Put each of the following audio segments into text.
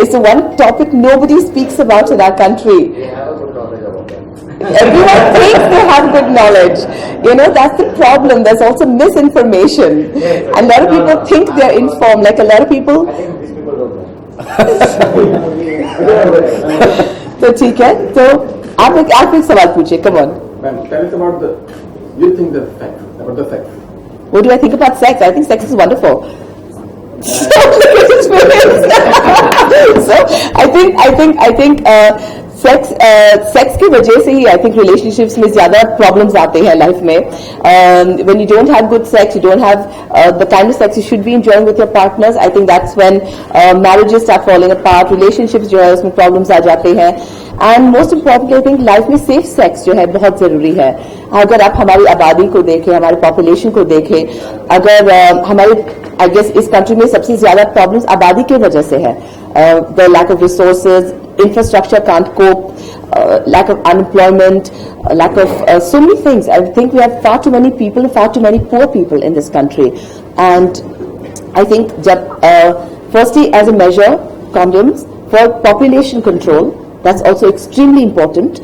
It's the one topic nobody speaks about in our country. Everyone thinks they have good knowledge. That's the problem. There's also misinformation. And a lot of people think they're informed. Like a lot of people. तो ठीक है, तो आप एक सवाल पूछिए. Come on. Ma'am, tell us about you think about the sex. What do I think about sex? I think sex is wonderful. So I think sex की वजह से ही आई थिंक रिलेशनशिप्स में ज्यादा प्रॉब्लम्स आते हैं लाइफ में. When you don't have good sex, you don't have the kind of sex you should be enjoying with your partners. I think that's when marriages start falling apart, relationships जो है उसमें problems आ जाते हैं. And most importantly I think life में safe sex जो है बहुत जरूरी है. अगर आप हमारी आबादी को देखें, हमारी पॉपुलेशन को देखें, अगर हमारे आई गेस इस कंट्री में सबसे ज्यादा प्रॉब्लम्स आबादी की वजह से है. The lack of resources, infrastructure can't cope, lack of unemployment, lack of so many things. I think we have far too many people, far too many poor people in this country. And I think firstly as a measure, condoms for population control, that's also extremely important.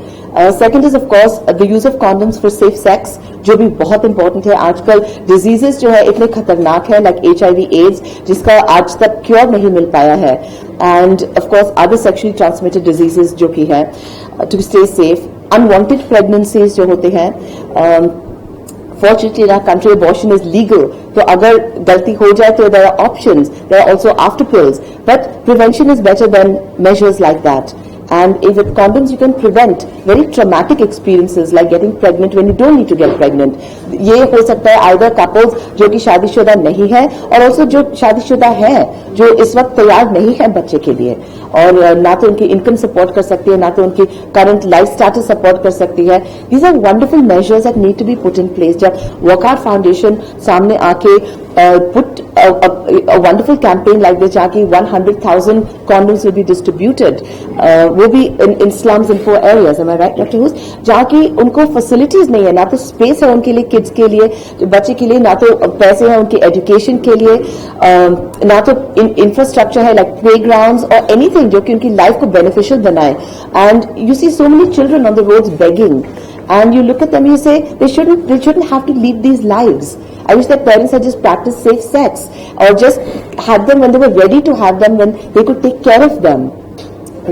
Second is of course the use of condoms for safe sex, जो भी बहुत important है. आजकल diseases जो है इतने खतरनाक है, लाइक HIV एड्स, जिसका आज तक क्योर नहीं मिल पाया है. And of course other sexually transmitted diseases जो कि है, to stay safe. Unwanted pregnancies जो होते हैं, fortunately in our country abortion is legal, तो अगर गलती हो जाए तो there are options, there are also after pills, but prevention is better than measures like that. And if with condoms you can prevent very traumatic experiences like getting pregnant when you don't need to get pregnant. ये हो सकता है either couples जो कि शादीशुदा नहीं है, और also जो शादीशुदा है जो इस वक्त तैयार नहीं है बच्चे के लिए, और ना तो उनकी इनकम सपोर्ट कर सकती है, ना तो उनकी करंट लाइफ स्टेटस सपोर्ट कर सकती है. These are wonderful measures that need to be put in place. जब वर्कआउट फाउंडेशन सामने आके put a wonderful campaign like this, जहाँ की 100,000 condoms will be distributed, वो भी in slums in poor areas, am I right, Dr. Hus? जहाँ की उनको facilities नहीं है, ना तो space है उनके लिए, kids के लिए, बच्चे के लिए, ना तो पैसे हैं उनकी education के लिए, ना तो infrastructure है like playgrounds or anything जो कि उनकी life को beneficial बनाए. And you see so many children on the roads begging, and you look at them and you say they shouldn't have to lead these lives. I wish their parents had just practiced safe sex, or just had them when they were ready to have them, when they could take care of them,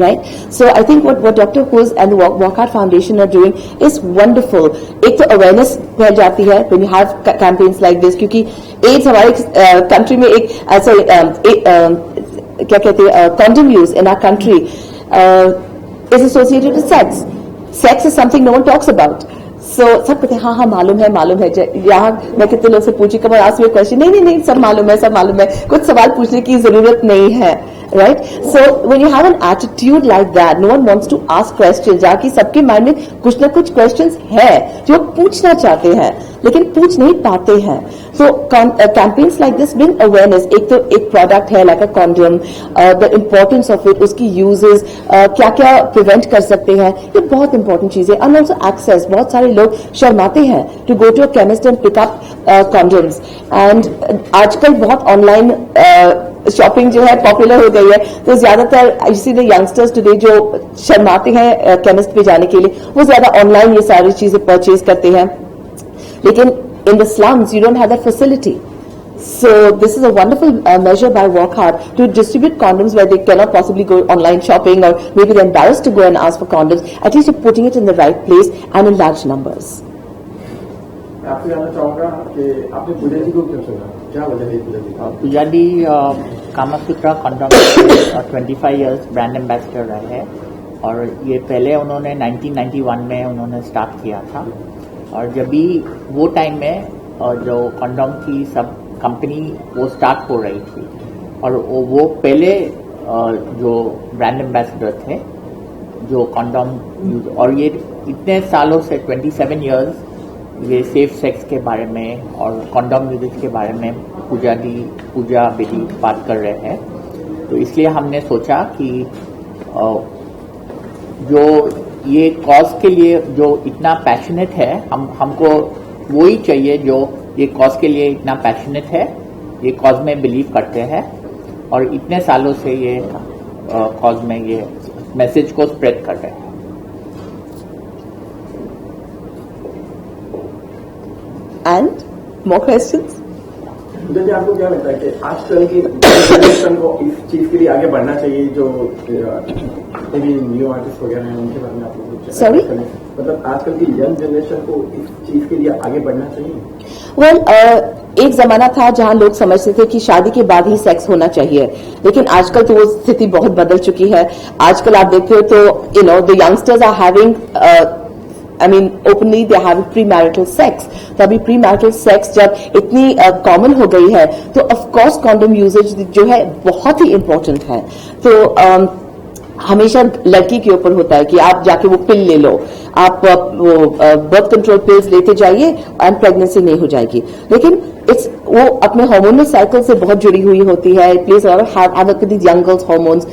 right? So I think what Dr. Hus and the Walkout Foundation are doing is wonderful. एक तो awareness फैल जाती है when you have campaigns like this, क्योंकि AIDS हमारे country में एक ऐसा क्या कहते हैं condom use in our country is associated with sex. Sex is something no one talks about. So सब कहते हैं हाँ मालूम है. यहाँ मैं कितने लोग से पूछी, कब आस्क मी अ क्वेश्चन, नहीं सब मालूम है, कुछ सवाल पूछने की जरूरत नहीं है, right? So when you have an attitude like that, no one wants to ask questions. जाकि सबके माइंड में कुछ ना कुछ questions है जो पूछना चाहते हैं लेकिन पूछ नहीं पाते हैं. So campaigns like this bring awareness. एक product है like a condom, the importance of it, उसकी uses, क्या prevent कर सकते हैं, ये बहुत important चीज है. And also access, बहुत सारे लोग शर्माते हैं to go to a chemist and pick up condoms. And आजकल बहुत online शॉपिंग जो है पॉपुलर हो गई है, तो ज्यादातर इसीलिए यंगस्टर्स टुडे जो शर्माते हैं केमिस्ट पे जाने के लिए, वो ज्यादा ऑनलाइन ये सारी चीजें परचेज करते हैं. लेकिन in the slums you don't have that facility. So this is a wonderful measure by Work Hard to distribute condoms where they cannot possibly go online shopping, or maybe they're embarrassed to go and ask for condoms. At least you're putting it in the right place and in large numbers. आपसे जानना चाहूँगा कि आपने पूजा जी को क्यों चुना, क्या वजह है Pooja ji? Pooja ji Kamasutra condom 25 years brand ambassador रहे हैं, और ये पहले उन्होंने 1991 में उन्होंने स्टार्ट किया था. और जब भी वो टाइम में जो कंडोम की सब कंपनी वो स्टार्ट हो रही थी, और वो पहले जो ब्रांड एम्बेसडर थे जो कंडोम यूज, और ये इतने सालों से 27 इयर्स ये सेफ सेक्स के बारे में और कंडोम यूजेज के बारे में पूजा विधि बात कर रहे हैं. तो इसलिए हमने सोचा कि जो ये कॉज के लिए जो इतना पैशनेट है, हमको वही चाहिए जो ये कॉज के लिए इतना पैशनेट है, ये कॉज में बिलीव करते हैं और इतने सालों से ये कॉज में ये मैसेज को स्प्रेड कर रहे हैं. And more questions? जी आपको क्या लगता है कि आजकल की जनरेशन को इस चीज के लिए आगे बढ़ना चाहिए, जो न्यू आर्टिस्ट वगैरह हैं उनके बारे में आप लोग Sorry? मतलब आजकल की यंग जनरेशन को इस चीज के लिए आगे बढ़ना चाहिए? Well, एक जमाना था जहां लोग समझते थे कि शादी के बाद ही सेक्स होना चाहिए, लेकिन आजकल तो वो स्थिति बहुत बदल चुकी है. आजकल आप देखते हो तो the youngsters are having openly they have premarital sex. तो अभी premarital sex जब इतनी कॉमन हो गई है तो of course condom usage जो है बहुत ही important है. तो हमेशा लड़की के ऊपर होता है कि आप जाके वो पिल ले लो, आप वो बर्थ कंट्रोल पिल्स लेते जाइए एंड प्रेगनेंसी नहीं हो जाएगी. लेकिन वो अपने हार्मोनल साइकिल से बहुत जुड़ी हुई होती है. It plays havoc with young girls hormones.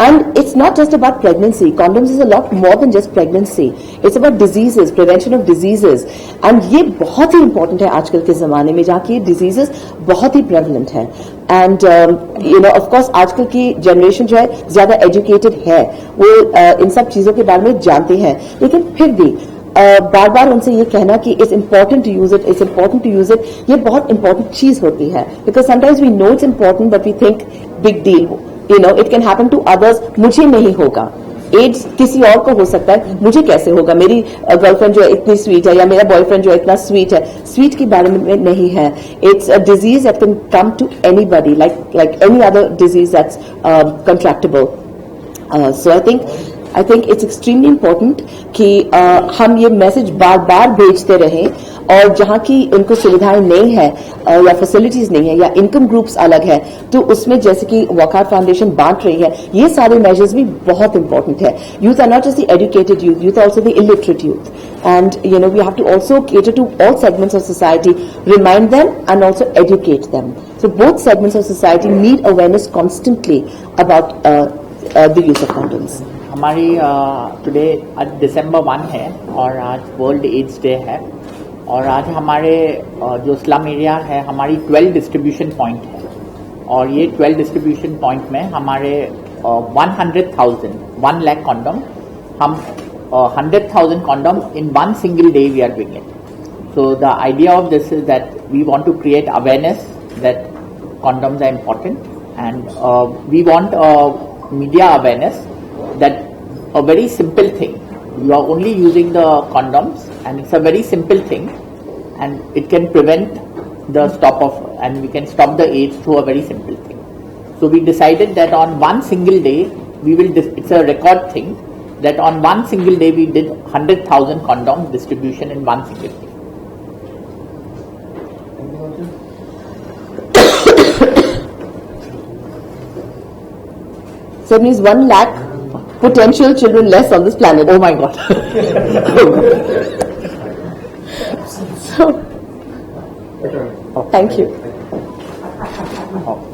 And it's not just about pregnancy. Condoms is a lot more than just pregnancy. It's about diseases, prevention of diseases. And ये बहुत ही important है आजकल के ज़माने में जहाँ की diseases बहुत ही prevalent है. And of course आजकल की generation जो है ज़्यादा educated है, वो इन सब चीज़ों के बारे में जानते हैं. लेकिन फिर भी बार बार उनसे ये कहना कि it's important to use it, ये बहुत important चीज़ होती है. Because sometimes we know it's important but we think big deal. It can happen to others. मुझे नहीं होगा. एड्स किसी और को हो सकता है, मुझे कैसे होगा? मेरी गर्लफ्रेंड जो है इतनी स्वीट है या मेरा बॉयफ्रेंड जो है इतना स्वीट है. स्वीट के बारे में नहीं है. It's a disease that can come to anybody like any other disease that's contractable. So I think it's extremely important कि हम ये मैसेज बार बार भेजते रहें. और जहाँ की उनको सुविधाएं नहीं है या फैसिलिटीज नहीं है या इनकम ग्रुप्स अलग है, तो उसमें जैसे कि वकार फाउंडेशन बांट रही है, ये सारे मेजर्स भी बहुत इंपॉर्टेंट है. Youth are not just the educated youth are also the illiterate youth. And we have to also cater to all segments of society, remind them and also educate them. So both segments of society need awareness constantly about the use of condoms. हमारी today आज December 1 है और आज world ads day है. और आज हमारे जो स्लम एरिया है हमारी 12 डिस्ट्रीब्यूशन पॉइंट है. और ये 12 डिस्ट्रीब्यूशन पॉइंट में हमारे 1 लाख कॉन्डम, हम 100,000 condom in one single day we are doing it. So the idea of this is that we want to create awareness that condoms are important, and we want media awareness that a very simple thing, you are only using the condoms and it's a very simple thing and it can prevent and we can stop the AIDS through a very simple thing. So we decided that on one single day it's a record thing that on one single day we did 100,000 condom distribution in one single day. So it means 1 lakh potential children less on this planet. Oh my God. So, thank you. Oh.